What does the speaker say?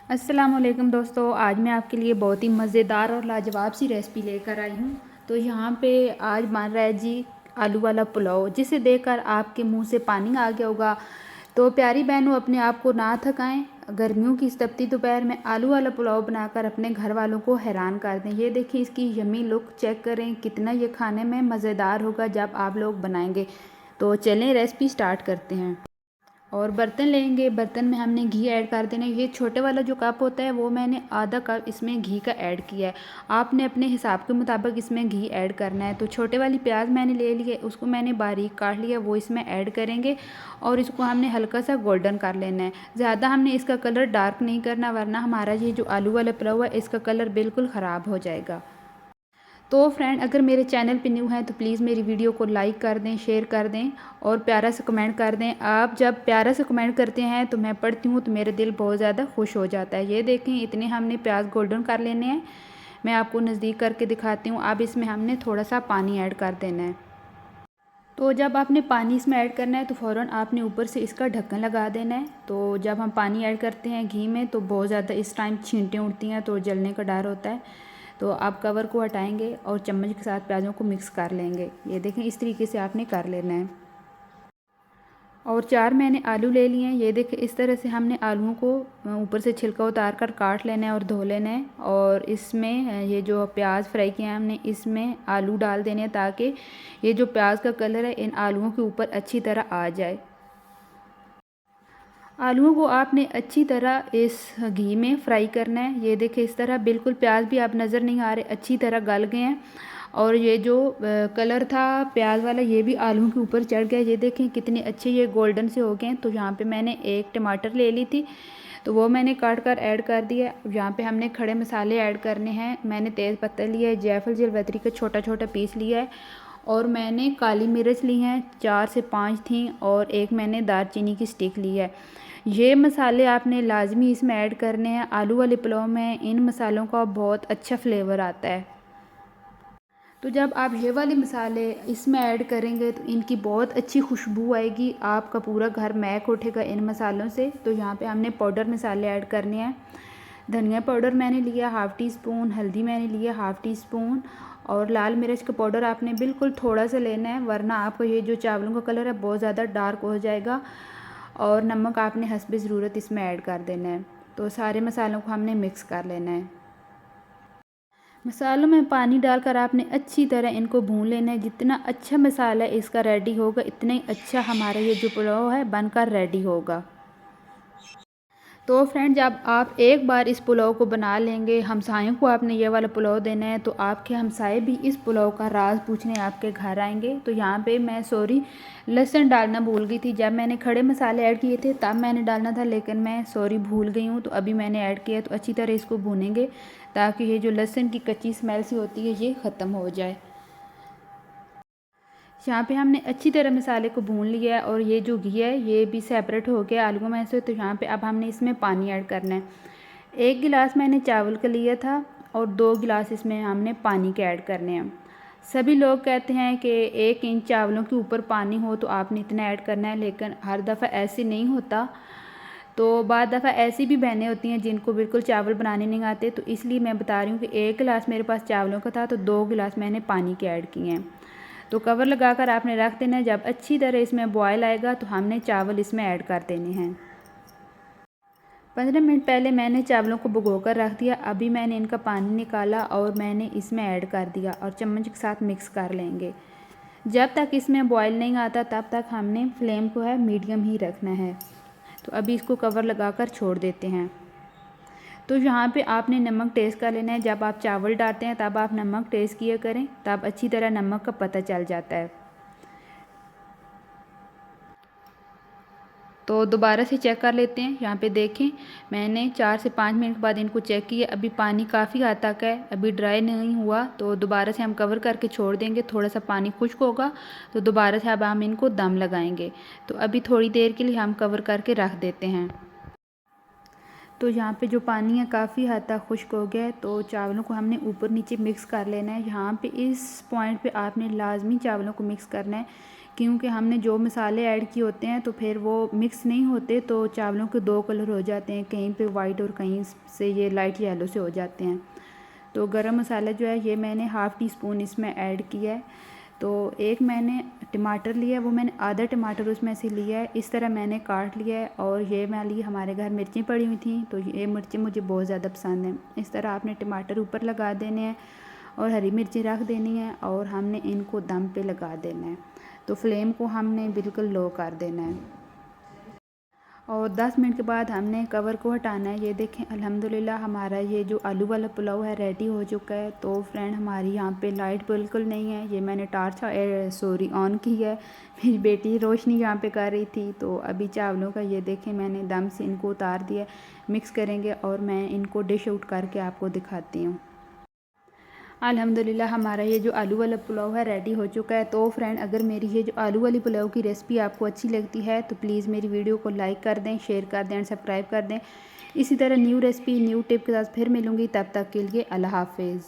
अस्सलामुअलैकुम दोस्तों, आज मैं आपके लिए बहुत ही मज़ेदार और लाजवाब सी रेसिपी लेकर आई हूँ। तो यहाँ पे आज बन रहा है जी आलू वाला पुलाव, जिसे देखकर आपके मुंह से पानी आ गया होगा। तो प्यारी बहनों, अपने आप को ना थकाएं। गर्मियों की इस तपती दोपहर में आलू वाला पुलाव बनाकर अपने घर वालों को हैरान कर दें। ये देखिए, इसकी यमी लुक चेक करें, कितना ये खाने में मज़ेदार होगा जब आप लोग बनाएंगे। तो चलें रेसिपी स्टार्ट करते हैं। और बर्तन लेंगे, बर्तन में हमने घी ऐड कर देना है। ये छोटे वाला जो कप होता है वो मैंने आधा कप इसमें घी का ऐड किया है। आपने अपने हिसाब के मुताबिक इसमें घी ऐड करना है। तो छोटे वाली प्याज मैंने ले ली है, उसको मैंने बारीक काट लिया, वो इसमें ऐड करेंगे और इसको हमने हल्का सा गोल्डन कर लेना है। ज़्यादा हमने इसका कलर डार्क नहीं करना, वरना हमारा ये जो आलू वाला पुलाव है इसका कलर बिल्कुल ख़राब हो जाएगा। तो फ्रेंड, अगर मेरे चैनल पे न्यू हैं तो प्लीज़ मेरी वीडियो को लाइक कर दें, शेयर कर दें और प्यारा सा कमेंट कर दें। आप जब प्यारा सा कमेंट करते हैं तो मैं पढ़ती हूँ तो मेरे दिल बहुत ज़्यादा खुश हो जाता है। ये देखें, इतने हमने प्याज गोल्डन कर लेने हैं। मैं आपको नज़दीक करके दिखाती हूँ। अब इसमें हमने थोड़ा सा पानी ऐड कर देना है। तो जब आपने पानी इसमें ऐड करना है तो फ़ौरन आपने ऊपर से इसका ढक्कन लगा देना है। तो जब हम पानी ऐड करते हैं घी में तो बहुत ज़्यादा इस टाइम छींटें उड़ती हैं, तो जलने का डर होता है। तो आप कवर को हटाएंगे और चम्मच के साथ प्याज़ों को मिक्स कर लेंगे। ये देखें, इस तरीके से आपने कर लेना है। और 4 मैंने आलू ले लिए हैं। ये देखें, इस तरह से हमने आलूओं को ऊपर से छिलका उतार कर काट लेना है और धो लेना है। और इसमें ये जो प्याज फ्राई किया है हमने, इसमें आलू डाल देने हैं ताकि ये जो प्याज का कलर है इन आलूओं के ऊपर अच्छी तरह आ जाए। आलूओं को आपने अच्छी तरह इस घी में फ्राई करना है। ये देखें, इस तरह बिल्कुल प्याज भी आप नज़र नहीं आ रहे, अच्छी तरह गल गए हैं। और ये जो कलर था प्याज वाला ये भी आलूओं के ऊपर चढ़ गया। ये देखें कितने अच्छे ये गोल्डन से हो गए हैं। तो यहाँ पे मैंने एक टमाटर ले ली थी, तो वो मैंने काट कर ऐड कर दिया। यहाँ पे हमने खड़े मसाले ऐड करने हैं। मैंने तेज़ पत्ता लिया है, जायफल जलवतरी का छोटा छोटा पीस लिया है और मैंने काली मिर्च ली हैं, 4 से 5 थी और एक मैंने दालचीनी की स्टिक ली है। ये मसाले आपने लाजमी इसमें ऐड करने हैं। आलू वाले पुलाव में इन मसालों का बहुत अच्छा फ्लेवर आता है। तो जब आप ये वाले मसाले इसमें ऐड करेंगे तो इनकी बहुत अच्छी खुशबू आएगी, आपका पूरा घर महक उठेगा इन मसालों से। तो यहाँ पे हमने पाउडर मसाले ऐड करने हैं। धनिया पाउडर मैंने लिया हाफ़ टी स्पून, हल्दी मैंने लिया हाफ़ टी स्पून और लाल मिर्च का पाउडर आपने बिल्कुल थोड़ा सा लेना है, वरना आपका ये जो चावलों का कलर है बहुत ज़्यादा डार्क हो जाएगा। और नमक आपने हस्बे ज़रूरत इसमें ऐड कर देना है। तो सारे मसालों को हमने मिक्स कर लेना है। मसालों में पानी डालकर आपने अच्छी तरह इनको भून लेना है। जितना अच्छा मसाला इसका रेडी होगा इतना ही अच्छा हमारा ये जो पुलाव है बनकर रेडी होगा। तो फ्रेंड, जब आप एक बार इस पुलाव को बना लेंगे, हमसायों को आपने ये वाला पुलाव देना है तो आपके हमसाए भी इस पुलाव का राज पूछने आपके घर आएंगे। तो यहाँ पे मैं लहसुन डालना भूल गई थी। जब मैंने खड़े मसाले ऐड किए थे तब मैंने डालना था, लेकिन मैं भूल गई हूँ। तो अभी मैंने ऐड किया। तो अच्छी तरह इसको भूनेंगे ताकि ये जो लहसुन की कच्ची स्मेल सी होती है ये ख़त्म हो जाए। यहाँ पे हमने अच्छी तरह मसाले को भून लिया है और ये जो घी है ये भी सेपरेट हो गया आलूओं में से। तो यहाँ पे अब हमने इसमें पानी ऐड करना है। 1 गिलास मैंने चावल का लिया था और 2 गिलास इसमें हमने पानी के ऐड करने हैं। सभी लोग कहते हैं कि 1 इंच चावलों के ऊपर पानी हो तो आपने इतना ऐड करना है, लेकिन हर दफ़ा ऐसे नहीं होता। तो बाद दफ़ा ऐसी भी बहनें होती हैं जिनको बिल्कुल चावल बनाने नहीं आते। तो इसलिए मैं बता रही हूँ कि 1 गिलास मेरे पास चावलों का था तो 2 गिलास मैंने पानी के ऐड किए हैं। तो कवर लगाकर आपने रख देना है। जब अच्छी तरह इसमें बॉयल आएगा तो हमने चावल इसमें ऐड कर देने हैं। 15 मिनट पहले मैंने चावलों को भिगो कर रख दिया। अभी मैंने इनका पानी निकाला और मैंने इसमें ऐड कर दिया और चम्मच के साथ मिक्स कर लेंगे। जब तक इसमें बॉयल नहीं आता तब तक हमने फ्लेम को है मीडियम ही रखना है। तो अभी इसको कवर लगाकर छोड़ देते हैं। तो यहाँ पे आपने नमक टेस्ट कर लेना है। जब आप चावल डालते हैं तब आप नमक टेस्ट किया करें, तब अच्छी तरह नमक का पता चल जाता है। तो दोबारा से चेक कर लेते हैं। यहाँ पे देखें, मैंने 4 से 5 मिनट बाद इनको चेक किया। अभी पानी काफ़ी हद तक है, अभी ड्राई नहीं हुआ। तो दोबारा से हम कवर करके छोड़ देंगे। थोड़ा सा पानी खुश्क होगा तो दोबारा से अब हम इनको दम लगाएंगे। तो अभी थोड़ी देर के लिए हम कवर करके रख देते हैं। तो यहाँ पे जो पानी है काफ़ी हद तक खुश्क हो गया है। तो चावलों को हमने ऊपर नीचे मिक्स कर लेना है। यहाँ पे इस पॉइंट पे आपने लाजमी चावलों को मिक्स करना है, क्योंकि हमने जो मसाले ऐड किए होते हैं तो फिर वो मिक्स नहीं होते, तो चावलों के 2 कलर हो जाते हैं, कहीं पे वाइट और कहीं से ये लाइट येलो से हो जाते हैं। तो गरम मसाला जो है ये मैंने हाफ़ टी स्पून इसमें ऐड किया है। तो एक मैंने टमाटर लिया है, वो मैंने आधा टमाटर उसमें से लिया है, इस तरह मैंने काट लिया है। और ये मैं ली, हमारे घर मिर्चें पड़ी हुई थी तो ये मिर्चें मुझे बहुत ज़्यादा पसंद हैं। इस तरह आपने टमाटर ऊपर लगा देने हैं और हरी मिर्ची रख देनी है और हमने इनको दम पे लगा देना है। तो फ्लेम को हमने बिल्कुल लो कर देना है और 10 मिनट के बाद हमने कवर को हटाना है। ये देखें अल्हम्दुलिल्लाह हमारा ये जो आलू वाला पुलाव है रेडी हो चुका है। तो फ्रेंड हमारी यहाँ पे लाइट बिल्कुल नहीं है, ये मैंने टार्च ऑन की है, मेरी बेटी रोशनी यहाँ पे कर रही थी। तो अभी चावलों का ये देखें मैंने दम से इनको उतार दिया, मिक्स करेंगे और मैं इनको डिश आउट करके आपको दिखाती हूँ। अल्हम्दुलिल्लाह हमारा ये जो आलू वाला पुलाव है रेडी हो चुका है। तो फ्रेंड अगर मेरी ये जो आलू वाली पुलाव की रेसिपी आपको अच्छी लगती है तो प्लीज़ मेरी वीडियो को लाइक कर दें, शेयर कर दें और सब्सक्राइब कर दें। इसी तरह न्यू रेसिपी न्यू टिप के साथ फिर मिलूँगी, तब तक के लिए अल्लाह हाफ़िज़।